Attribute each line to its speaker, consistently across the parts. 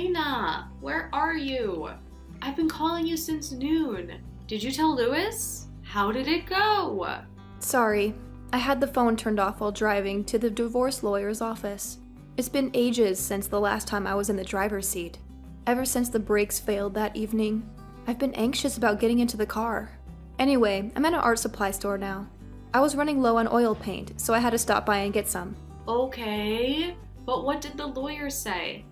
Speaker 1: Elena, where are you? I've been calling you since noon. Did you tell Louis? How did it go?
Speaker 2: Sorry, I had the phone turned off while driving to the divorce lawyer's office. It's been ages since the last time I was in the driver's seat. Ever since the brakes failed that evening, I've been anxious about getting into the car. Anyway, I'm at an art supply store now. I was running low on oil paint, so I had to stop by and get some.
Speaker 1: Okay, but what did the lawyer say?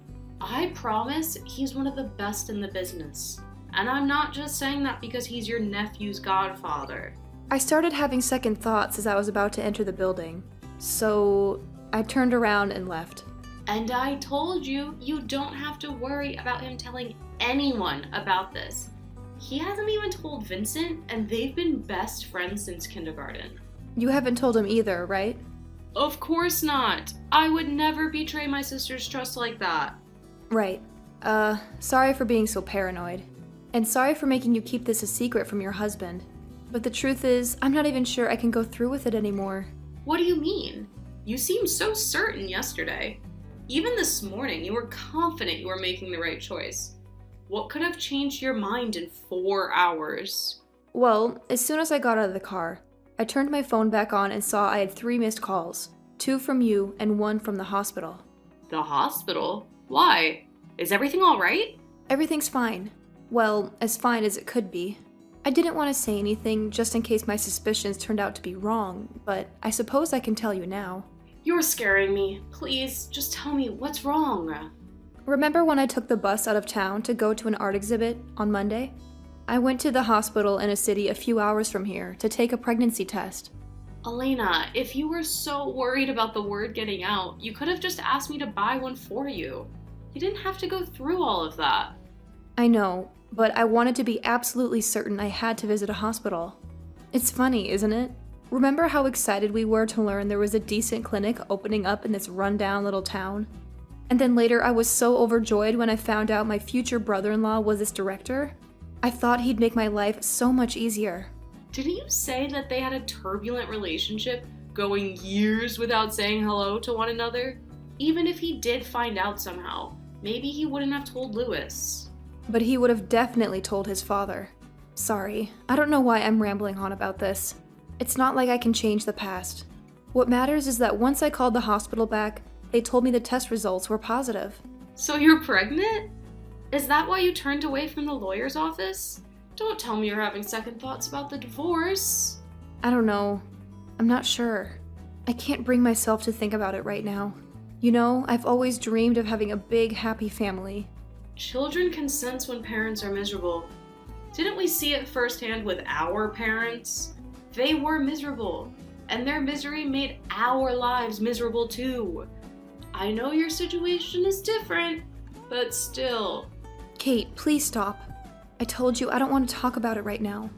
Speaker 1: I promise he's one of the best in the business. And I'm not just saying that because he's your nephew's godfather.
Speaker 2: I started having second thoughts as I was about to enter the building, so I turned around and left.
Speaker 1: And I told you, you don't have to worry about him telling anyone about this. He hasn't even told Vincent, and they've been best friends since kindergarten.
Speaker 2: You haven't told him either, right?
Speaker 1: Of course not. I would never betray my sister's trust like that.
Speaker 2: Right. Sorry for being so paranoid. And sorry for making you keep this a secret from your husband. But the truth is, I'm not even sure I can go through with it anymore.
Speaker 1: What do you mean? You seemed so certain yesterday. Even this morning, you were confident you were making the right choice. What could have changed your mind in 4 hours?
Speaker 2: Well, as soon as I got out of the car, I turned my phone back on and saw I had 3 missed calls. 2 from you and 1 from the hospital.
Speaker 1: The hospital? Why? Is everything all right?
Speaker 2: Everything's fine. Well, as fine as it could be. I didn't want to say anything just in case my suspicions turned out to be wrong, but I suppose I can tell you now.
Speaker 1: You're scaring me. Please, just tell me what's wrong.
Speaker 2: Remember when I took the bus out of town to go to an art exhibit on Monday? I went to the hospital in a city a few hours from here to take a pregnancy test.
Speaker 1: Elena, if you were so worried about the word getting out, you could have just asked me to buy one for you. You didn't have to go through all of that.
Speaker 2: I know, but I wanted to be absolutely certain I had to visit a hospital. It's funny, isn't it? Remember how excited we were to learn there was a decent clinic opening up in this rundown little town? And then later I was so overjoyed when I found out my future brother-in-law was its director. I thought he'd make my life so much easier.
Speaker 1: Didn't you say that they had a turbulent relationship, going years without saying hello to one another? Even if he did find out somehow, maybe he wouldn't have told Louis.
Speaker 2: But he would have definitely told his father. Sorry, I don't know why I'm rambling on about this. It's not like I can change the past. What matters is that once I called the hospital back, they told me the test results were positive.
Speaker 1: So you're pregnant? Is that why you turned away from the lawyer's office? Don't tell me you're having second thoughts about the divorce.
Speaker 2: I don't know. I'm not sure. I can't bring myself to think about it right now. You know, I've always dreamed of having a big, happy family.
Speaker 1: Children can sense when parents are miserable. Didn't we see it firsthand with our parents? They were miserable, and their misery made our lives miserable too. I know your situation is different, but still.
Speaker 2: Kate, please stop. I told you I don't want to talk about it right now.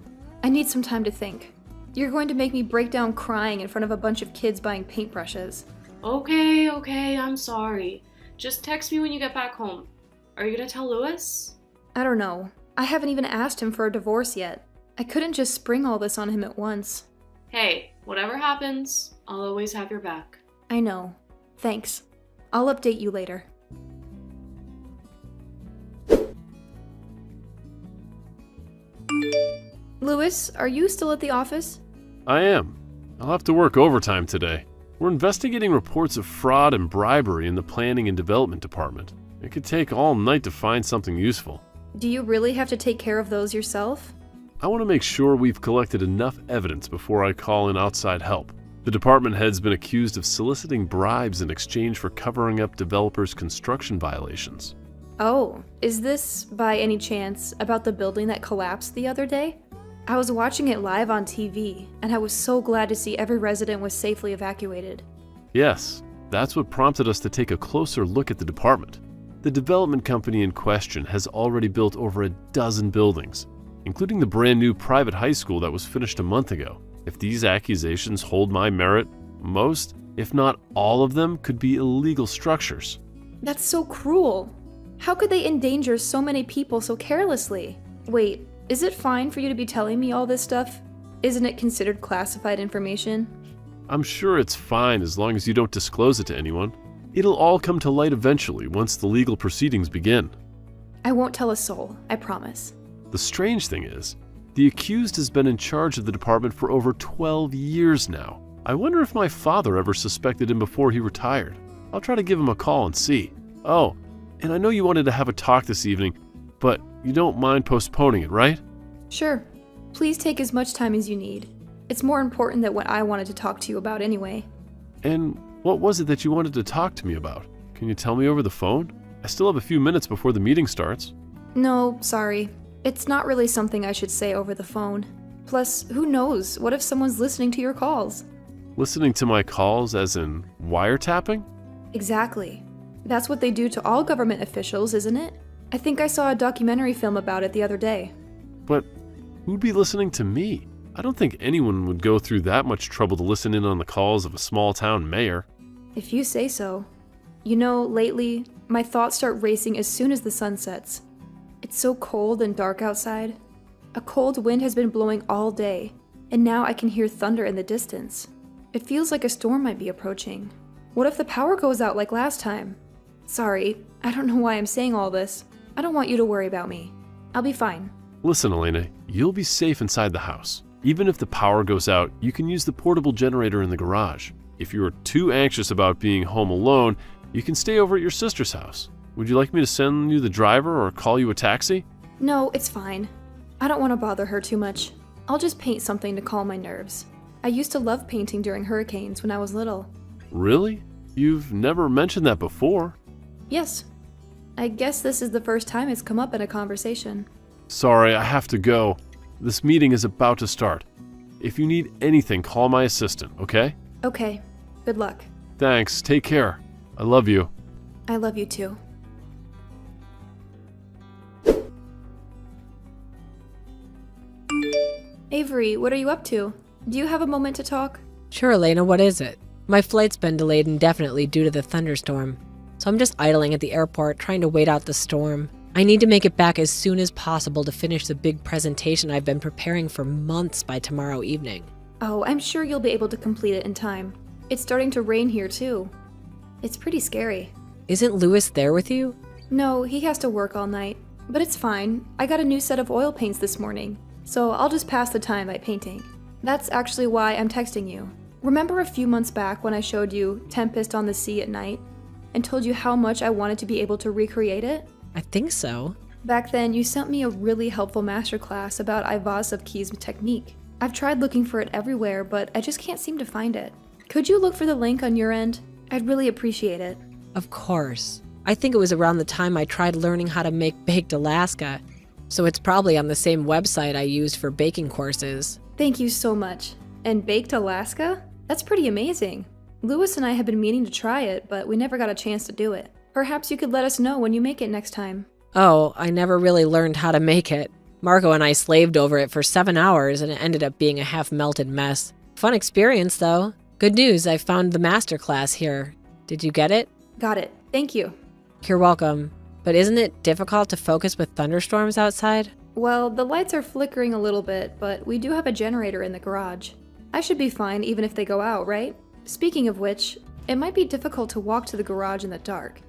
Speaker 2: I need some time to think. You're going to make me break down crying in front of a bunch of kids buying paintbrushes.
Speaker 1: Okay, I'm sorry. Just text me when you get back home. Are you gonna tell Louis?
Speaker 2: I don't know. I haven't even asked him for a divorce yet. I couldn't just spring all this on him at once.
Speaker 1: Hey, whatever happens, I'll always have your back.
Speaker 2: I know. Thanks. I'll update you later. Louis, are you still at the office?
Speaker 3: I am. I'll have to work overtime today. We're investigating reports of fraud and bribery in the planning and development department. It could take all night to find something useful.
Speaker 2: Do you really have to take care of those yourself?
Speaker 3: I want to make sure we've collected enough evidence before I call in outside help. The department head's been accused of soliciting bribes in exchange for covering up developers' construction violations.
Speaker 2: Oh, is this, by any chance, about the building that collapsed the other day? I was watching it live on TV, and I was so glad to see every resident was safely evacuated.
Speaker 3: Yes, that's what prompted us to take a closer look at the department. The development company in question has already built over a dozen buildings, including the brand new private high school that was finished a month ago. If these accusations hold my merit, most, if not all of them, could be illegal structures.
Speaker 2: That's so cruel. How could they endanger so many people so carelessly? Wait, is it fine for you to be telling me all this stuff? Isn't it considered classified information?
Speaker 3: I'm sure it's fine as long as you don't disclose it to anyone. It'll all come to light eventually once the legal proceedings begin.
Speaker 2: I won't tell a soul, I promise.
Speaker 3: The strange thing is, the accused has been in charge of the department for over 12 years now. I wonder if my father ever suspected him before he retired. I'll try to give him a call and see. Oh, and I know you wanted to have a talk this evening, but you don't mind postponing it, right?
Speaker 2: Sure. Please take as much time as you need. It's more important than what I wanted to talk to you about anyway.
Speaker 3: And what was it that you wanted to talk to me about? Can you tell me over the phone? I still have a few minutes before the meeting starts.
Speaker 2: No, sorry. It's not really something I should say over the phone. Plus, who knows? What if someone's listening to your calls?
Speaker 3: Listening to my calls as in wiretapping?
Speaker 2: Exactly. That's what they do to all government officials, isn't it? I think I saw a documentary film about it the other day.
Speaker 3: But who'd be listening to me? I don't think anyone would go through that much trouble to listen in on the calls of a small-town mayor.
Speaker 2: If you say so. You know, lately, my thoughts start racing as soon as the sun sets. It's so cold and dark outside. A cold wind has been blowing all day, and now I can hear thunder in the distance. It feels like a storm might be approaching. What if the power goes out like last time? Sorry, I don't know why I'm saying all this. I don't want you to worry about me. I'll be fine.
Speaker 3: Listen, Elena, you'll be safe inside the house. Even if the power goes out, you can use the portable generator in the garage. If you are too anxious about being home alone, you can stay over at your sister's house. Would you like me to send you the driver or call you a taxi?
Speaker 2: No, it's fine. I don't want to bother her too much. I'll just paint something to calm my nerves. I used to love painting during hurricanes when I was little.
Speaker 3: Really? You've never mentioned that before.
Speaker 2: Yes. I guess this is the first time it's come up in a conversation.
Speaker 3: Sorry, I have to go. This meeting is about to start. If you need anything, call my assistant, okay?
Speaker 2: Okay. Good luck.
Speaker 3: Thanks. Take care. I love you.
Speaker 2: I love you too. Avery, what are you up to? Do you have a moment to talk?
Speaker 4: Sure, Elena, what is it? My flight's been delayed indefinitely due to the thunderstorm, so I'm just idling at the airport trying to wait out the storm. I need to make it back as soon as possible to finish the big presentation I've been preparing for months by tomorrow evening.
Speaker 2: Oh, I'm sure you'll be able to complete it in time. It's starting to rain here too. It's pretty scary.
Speaker 4: Isn't Louis there with you?
Speaker 2: No, he has to work all night. But it's fine. I got a new set of oil paints this morning, so I'll just pass the time by painting. That's actually why I'm texting you. Remember a few months back when I showed you Tempest on the Sea at Night and told you how much I wanted to be able to recreate it?
Speaker 4: I think so.
Speaker 2: Back then, you sent me a really helpful masterclass about Ivazovsky's technique. I've tried looking for it everywhere, but I just can't seem to find it. Could you look for the link on your end? I'd really appreciate it.
Speaker 4: Of course. I think it was around the time I tried learning how to make baked Alaska, so it's probably on the same website I used for baking courses.
Speaker 2: Thank you so much. And baked Alaska? That's pretty amazing. Louis and I have been meaning to try it, but we never got a chance to do it. Perhaps you could let us know when you make it next time.
Speaker 4: Oh, I never really learned how to make it. Marco and I slaved over it for 7 hours and it ended up being a half-melted mess. Fun experience, though. Good news, I found the masterclass here. Did you get it?
Speaker 2: Got it. Thank you.
Speaker 4: You're welcome. But isn't it difficult to focus with thunderstorms outside?
Speaker 2: Well, the lights are flickering a little bit, but we do have a generator in the garage. I should be fine even if they go out, right? Speaking of which, it might be difficult to walk to the garage in the dark.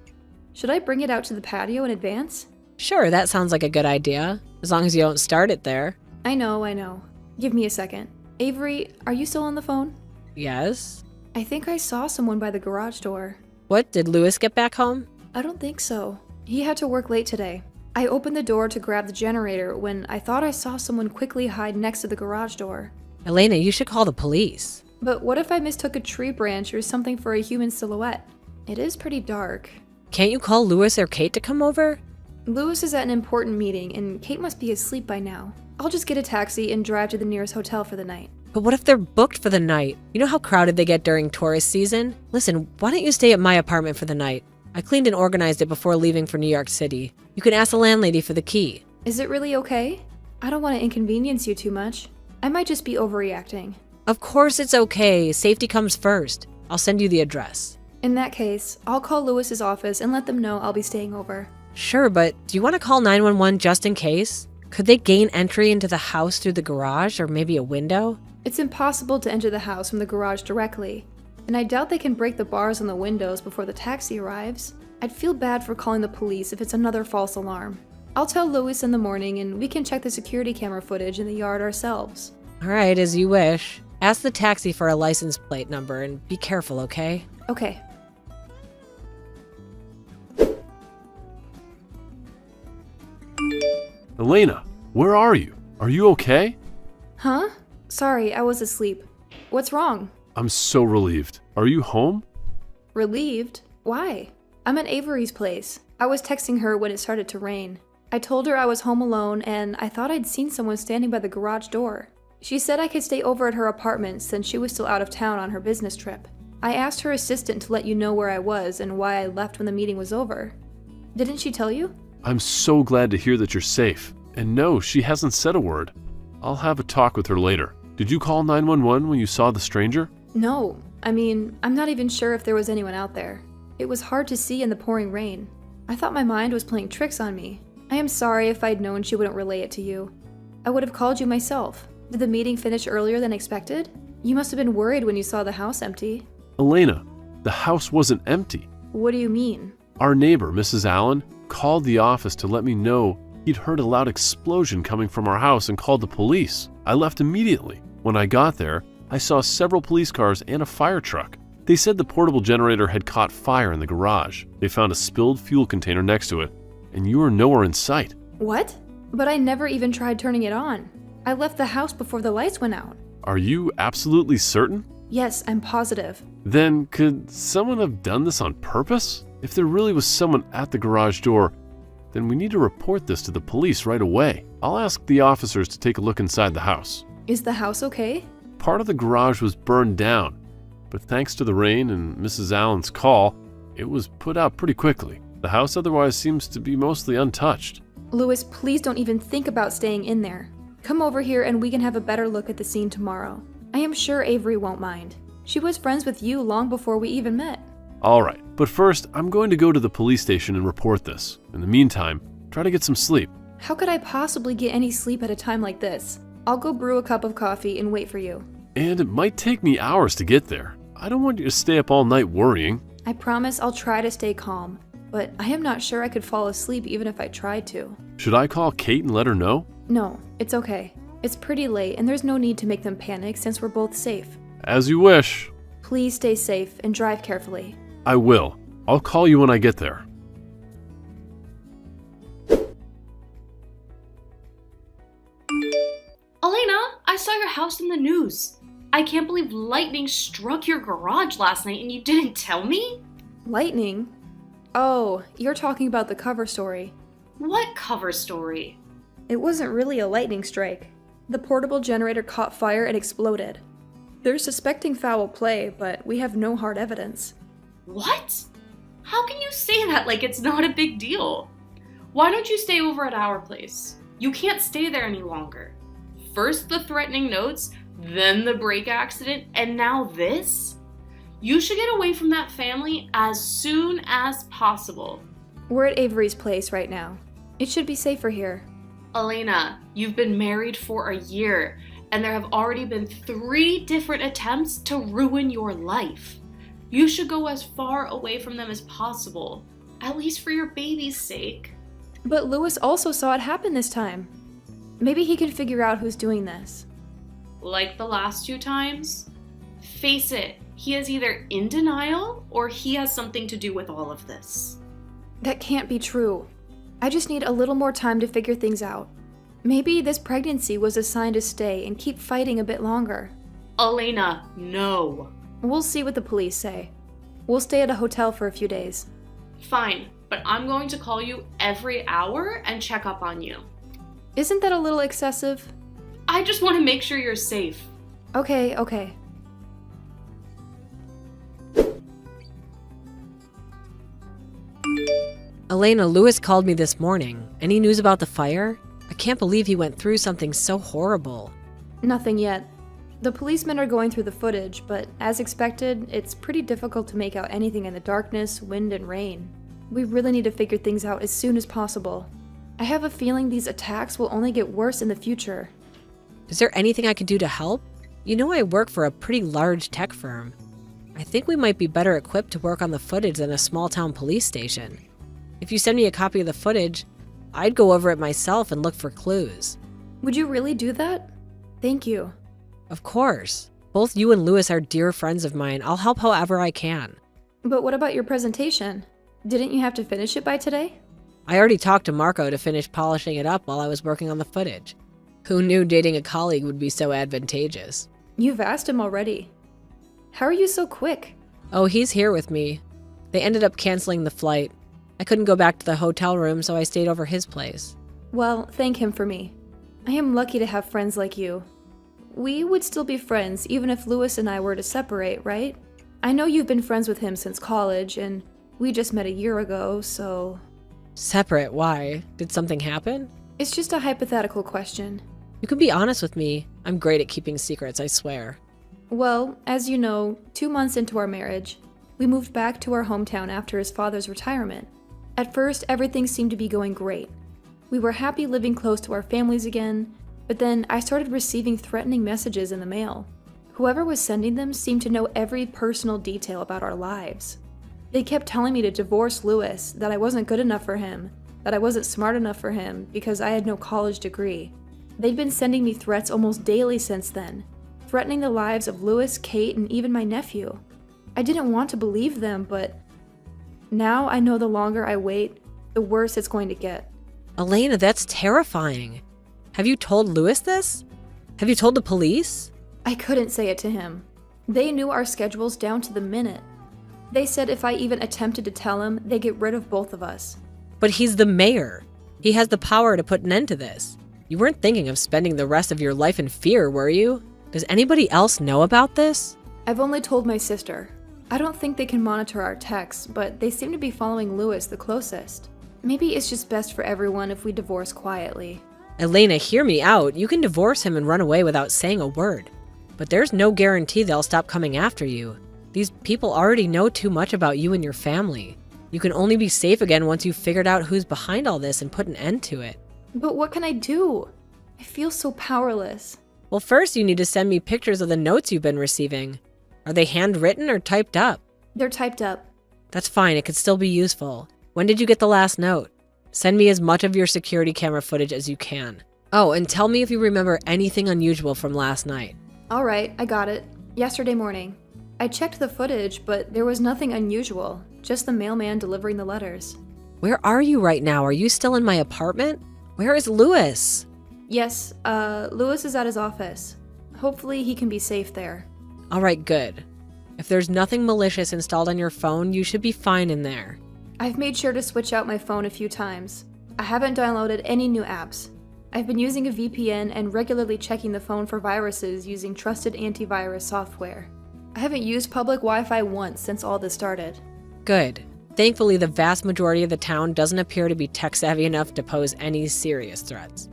Speaker 2: Should I bring it out to the patio in advance?
Speaker 4: Sure, that sounds like a good idea, as long as you don't start it there.
Speaker 2: I know. Give me a second. Avery, are you still on the phone?
Speaker 4: Yes?
Speaker 2: I think I saw someone by the garage door.
Speaker 4: What, did Louis get back home?
Speaker 2: I don't think so. He had to work late today. I opened the door to grab the generator when I thought I saw someone quickly hide next to the garage door.
Speaker 4: Elena, you should call the police.
Speaker 2: But what if I mistook a tree branch or something for a human silhouette? It is pretty dark.
Speaker 4: Can't you call Louis or Kate to come over?
Speaker 2: Louis is at an important meeting, and Kate must be asleep by now. I'll just get a taxi and drive to the nearest hotel for the night.
Speaker 4: But what if they're booked for the night? You know how crowded they get during tourist season? Listen, why don't you stay at my apartment for the night? I cleaned and organized it before leaving for New York City. You can ask the landlady for the key.
Speaker 2: Is it really okay? I don't want to inconvenience you too much. I might just be overreacting.
Speaker 4: Of course it's okay. Safety comes first. I'll send you the address.
Speaker 2: In that case, I'll call Louis's office and let them know I'll be staying over.
Speaker 4: Sure, but do you want to call 911 just in case? Could they gain entry into the house through the garage or maybe a window?
Speaker 2: It's impossible to enter the house from the garage directly, and I doubt they can break the bars on the windows before the taxi arrives. I'd feel bad for calling the police if it's another false alarm. I'll tell Louis in the morning and we can check the security camera footage in the yard ourselves.
Speaker 4: All right, as you wish. Ask the taxi for a license plate number and be careful, okay?
Speaker 2: Okay.
Speaker 3: Elena, where are you? Are you okay?
Speaker 2: Huh? Sorry, I was asleep. What's wrong?
Speaker 3: I'm so relieved. Are you home?
Speaker 2: Relieved? Why? I'm at Avery's place. I was texting her when it started to rain. I told her I was home alone and I thought I'd seen someone standing by the garage door. She said I could stay over at her apartment since she was still out of town on her business trip. I asked her assistant to let you know where I was and why I left when the meeting was over. Didn't she tell you?
Speaker 3: I'm so glad to hear that you're safe. And no, she hasn't said a word. I'll have a talk with her later. Did you call 911 when you saw the stranger?
Speaker 2: No. I mean, I'm not even sure if there was anyone out there. It was hard to see in the pouring rain. I thought my mind was playing tricks on me. I am sorry if I'd known she wouldn't relay it to you. I would have called you myself. Did the meeting finish earlier than expected? You must have been worried when you saw the house empty.
Speaker 3: Elena, the house wasn't empty.
Speaker 2: What do you mean?
Speaker 3: Our neighbor, Mrs. Allen, called the office to let me know he'd heard a loud explosion coming from our house and called the police. I left immediately. When I got there, I saw several police cars and a fire truck. They said the portable generator had caught fire in the garage. They found a spilled fuel container next to it, and you were nowhere in sight.
Speaker 2: What? But I never even tried turning it on. I left the house before the lights went out.
Speaker 3: Are you absolutely certain?
Speaker 2: Yes, I'm positive.
Speaker 3: Then could someone have done this on purpose? If there really was someone at the garage door, then we need to report this to the police right away. I'll ask the officers to take a look inside the house.
Speaker 2: Is the house okay?
Speaker 3: Part of the garage was burned down, but thanks to the rain and Mrs. Allen's call, it was put out pretty quickly. The house otherwise seems to be mostly untouched.
Speaker 2: Louis, please don't even think about staying in there. Come over here and we can have a better look at the scene tomorrow. I am sure Avery won't mind. She was friends with you long before we even met.
Speaker 3: All right, but first, I'm going to go to the police station and report this. In the meantime, try to get some sleep.
Speaker 2: How could I possibly get any sleep at a time like this? I'll go brew a cup of coffee and wait for you.
Speaker 3: And it might take me hours to get there. I don't want you to stay up all night worrying.
Speaker 2: I promise I'll try to stay calm, but I am not sure I could fall asleep even if I tried to.
Speaker 3: Should I call Kate and let her know?
Speaker 2: No, it's okay. It's pretty late and there's no need to make them panic since we're both safe.
Speaker 3: As you wish.
Speaker 2: Please stay safe and drive carefully.
Speaker 3: I will. I'll call you when I get there.
Speaker 1: Elena, I saw your house in the news. I can't believe lightning struck your garage last night and you didn't tell me?
Speaker 2: Lightning? Oh, you're talking about the cover story.
Speaker 1: What cover story?
Speaker 2: It wasn't really a lightning strike. The portable generator caught fire and exploded. They're suspecting foul play, but we have no hard evidence.
Speaker 1: What? How can you say that like it's not a big deal? Why don't you stay over at our place? You can't stay there any longer. First the threatening notes, then the brake accident, and now this? You should get away from that family as soon as possible.
Speaker 2: We're at Avery's place right now. It should be safer here.
Speaker 1: Elena, you've been married for a year, and there have already been 3 different attempts to ruin your life. You should go as far away from them as possible, at least for your baby's sake.
Speaker 2: But Louis also saw it happen this time. Maybe he can figure out who's doing this.
Speaker 1: Like the last 2 times? Face it, he is either in denial or he has something to do with all of this.
Speaker 2: That can't be true. I just need a little more time to figure things out. Maybe this pregnancy was a sign to stay and keep fighting a bit longer.
Speaker 1: Elena, no.
Speaker 2: We'll see what the police say. We'll stay at a hotel for a few days.
Speaker 1: Fine, but I'm going to call you every hour and check up on you.
Speaker 2: Isn't that a little excessive?
Speaker 1: I just want to make sure you're safe.
Speaker 2: Okay.
Speaker 4: Elena, Louis called me this morning. Any news about the fire? I can't believe he went through something so horrible.
Speaker 2: Nothing yet. The policemen are going through the footage, but as expected, it's pretty difficult to make out anything in the darkness, wind, and rain. We really need to figure things out as soon as possible. I have a feeling these attacks will only get worse in the future.
Speaker 4: Is there anything I can do to help? You know I work for a pretty large tech firm. I think we might be better equipped to work on the footage than a small-town police station. If you send me a copy of the footage, I'd go over it myself and look for clues.
Speaker 2: Would you really do that? Thank you.
Speaker 4: Of course. Both you and Lewis are dear friends of mine. I'll help however I can.
Speaker 2: But what about your presentation? Didn't you have to finish it by today?
Speaker 4: I already talked to Marco to finish polishing it up while I was working on the footage. Who knew dating a colleague would be so advantageous?
Speaker 2: You've asked him already. How are you so quick?
Speaker 4: Oh, he's here with me. They ended up canceling the flight. I couldn't go back to the hotel room, so I stayed over his place.
Speaker 2: Well, thank him for me. I am lucky to have friends like you. We would still be friends even if Lewis and I were to separate, right? I know you've been friends with him since college, and we just met a year ago, so...
Speaker 4: Separate? Why? Did something happen?
Speaker 2: It's just a hypothetical question.
Speaker 4: You can be honest with me. I'm great at keeping secrets, I swear.
Speaker 2: Well, as you know, 2 months into our marriage, we moved back to our hometown after his father's retirement. At first, everything seemed to be going great. We were happy living close to our families again, but then I started receiving threatening messages in the mail. Whoever was sending them seemed to know every personal detail about our lives. They kept telling me to divorce Lewis, that I wasn't good enough for him, that I wasn't smart enough for him because I had no college degree. They'd been sending me threats almost daily since then, threatening the lives of Lewis, Kate, and even my nephew. I didn't want to believe them, but now I know the longer I wait, the worse it's going to get.
Speaker 4: Elena, that's terrifying. Have you told Lewis this? Have you told the police?
Speaker 2: I couldn't say it to him. They knew our schedules down to the minute. They said if I even attempted to tell him, they'd get rid of both of us.
Speaker 4: But he's the mayor. He has the power to put an end to this. You weren't thinking of spending the rest of your life in fear, were you? Does anybody else know about this?
Speaker 2: I've only told my sister. I don't think they can monitor our texts, but they seem to be following Lewis the closest. Maybe it's just best for everyone if we divorce quietly.
Speaker 4: Elena, hear me out. You can divorce him and run away without saying a word. But there's no guarantee they'll stop coming after you. These people already know too much about you and your family. You can only be safe again once you've figured out who's behind all this and put an end to it.
Speaker 2: But what can I do? I feel so powerless.
Speaker 4: Well, first you need to send me pictures of the notes you've been receiving. Are they handwritten or typed up?
Speaker 2: They're typed up.
Speaker 4: That's fine, it could still be useful. When did you get the last note? Send me as much of your security camera footage as you can. Oh, and tell me if you remember anything unusual from last night.
Speaker 2: Alright, I got it. Yesterday morning. I checked the footage, but there was nothing unusual. Just the mailman delivering the letters.
Speaker 4: Where are you right now? Are you still in my apartment? Where is Lewis?
Speaker 2: Yes, Lewis is at his office. Hopefully he can be safe there.
Speaker 4: Alright, good. If there's nothing malicious installed on your phone, you should be fine in there.
Speaker 2: I've made sure to switch out my phone a few times. I haven't downloaded any new apps. I've been using a VPN and regularly checking the phone for viruses using trusted antivirus software. I haven't used public Wi-Fi once since all this started.
Speaker 4: Good. Thankfully, the vast majority of the town doesn't appear to be tech-savvy enough to pose any serious threats.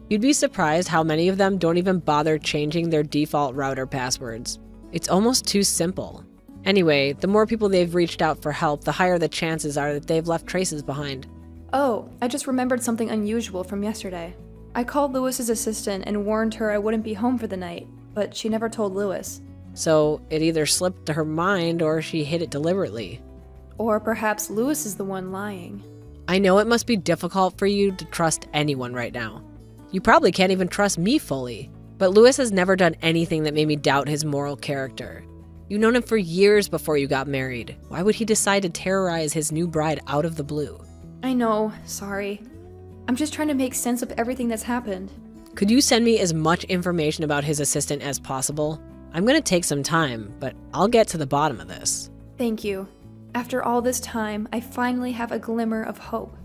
Speaker 4: You'd be surprised how many of them don't even bother changing their default router passwords. It's almost too simple. Anyway, the more people they've reached out for help, the higher the chances are that they've left traces behind.
Speaker 2: Oh, I just remembered something unusual from yesterday. I called Lewis's assistant and warned her I wouldn't be home for the night, but she never told Lewis.
Speaker 4: So it either slipped to her mind or she hid it deliberately.
Speaker 2: Or perhaps Lewis is the one lying.
Speaker 4: I know it must be difficult for you to trust anyone right now. You probably can't even trust me fully. But Lewis has never done anything that made me doubt his moral character. You've known him for years before you got married. Why would he decide to terrorize his new bride out of the blue?
Speaker 2: I know, sorry. I'm just trying to make sense of everything that's happened.
Speaker 4: Could you send me as much information about his assistant as possible? I'm gonna take some time, but I'll get to the bottom of this.
Speaker 2: Thank you. After all this time, I finally have a glimmer of hope.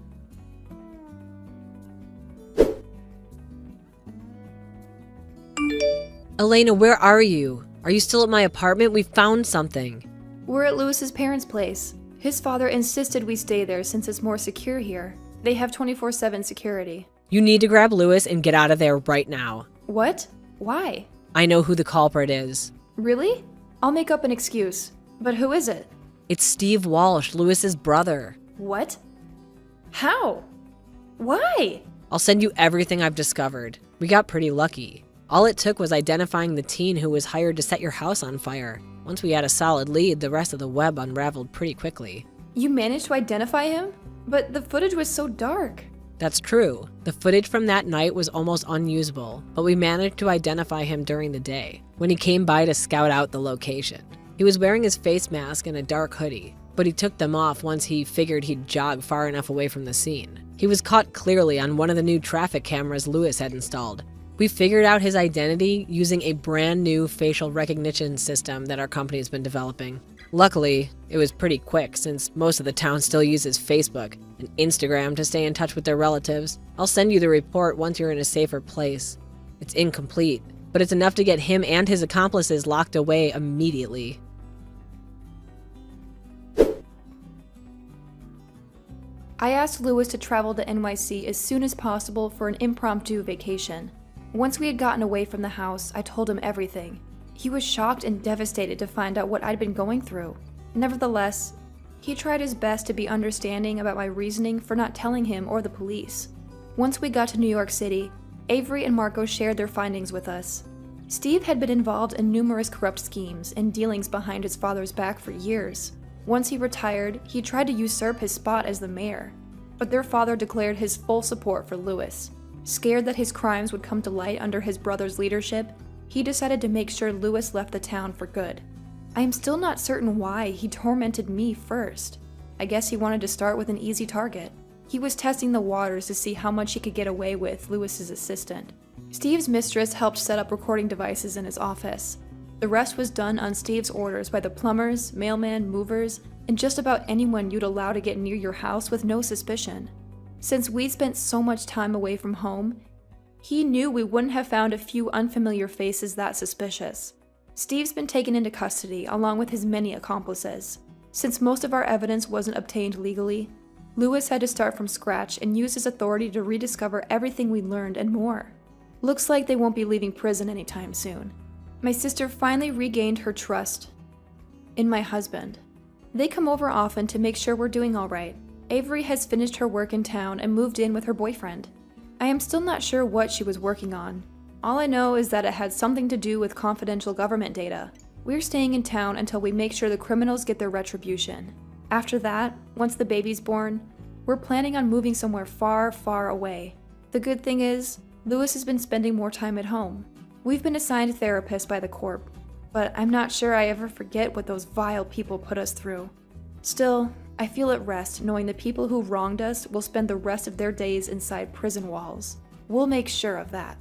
Speaker 4: Elena, where are you? Are you still at my apartment? We found something.
Speaker 2: We're at Lewis's parents' place. His father insisted we stay there since it's more secure here. They have 24/7 security.
Speaker 4: You need to grab Lewis and get out of there right now.
Speaker 2: What? Why?
Speaker 4: I know who the culprit is.
Speaker 2: Really? I'll make up an excuse. But who is it?
Speaker 4: It's Steve Walsh, Lewis's brother.
Speaker 2: What? How? Why?
Speaker 4: I'll send you everything I've discovered. We got pretty lucky. All it took was identifying the teen who was hired to set your house on fire. Once we had a solid lead, the rest of the web unraveled pretty quickly.
Speaker 2: You managed to identify him? But the footage was so dark.
Speaker 4: That's true. The footage from that night was almost unusable, but we managed to identify him during the day, when he came by to scout out the location. He was wearing his face mask and a dark hoodie, but he took them off once he figured he'd jog far enough away from the scene. He was caught clearly on one of the new traffic cameras Lewis had installed. We figured out his identity using a brand new facial recognition system that our company has been developing. Luckily, it was pretty quick since most of the town still uses Facebook and Instagram to stay in touch with their relatives. I'll send you the report once you're in a safer place. It's incomplete, but it's enough to get him and his accomplices locked away immediately.
Speaker 2: I asked Lewis to travel to NYC as soon as possible for an impromptu vacation. Once we had gotten away from the house, I told him everything. He was shocked and devastated to find out what I'd been going through. Nevertheless, he tried his best to be understanding about my reasoning for not telling him or the police. Once we got to New York City, Avery and Marco shared their findings with us. Steve had been involved in numerous corrupt schemes and dealings behind his father's back for years. Once he retired, he tried to usurp his spot as the mayor, but their father declared his full support for Lewis. Scared that his crimes would come to light under his brother's leadership, he decided to make sure Lewis left the town for good. I am still not certain why he tormented me first. I guess he wanted to start with an easy target. He was testing the waters to see how much he could get away with Lewis's assistant. Steve's mistress helped set up recording devices in his office. The rest was done on Steve's orders by the plumbers, mailman, movers, and just about anyone you'd allow to get near your house with no suspicion. Since we spent so much time away from home, he knew we wouldn't have found a few unfamiliar faces that suspicious. Steve's been taken into custody along with his many accomplices. Since most of our evidence wasn't obtained legally, Lewis had to start from scratch and use his authority to rediscover everything we learned and more. Looks like they won't be leaving prison anytime soon. My sister finally regained her trust in my husband. They come over often to make sure we're doing all right. Avery has finished her work in town and moved in with her boyfriend. I am still not sure what she was working on. All I know is that it had something to do with confidential government data. We're staying in town until we make sure the criminals get their retribution. After that, once the baby's born, we're planning on moving somewhere far, far away. The good thing is, Lewis has been spending more time at home. We've been assigned therapists by the Corp, but I'm not sure I ever forget what those vile people put us through. Still, I feel at rest knowing the people who wronged us will spend the rest of their days inside prison walls. We'll make sure of that.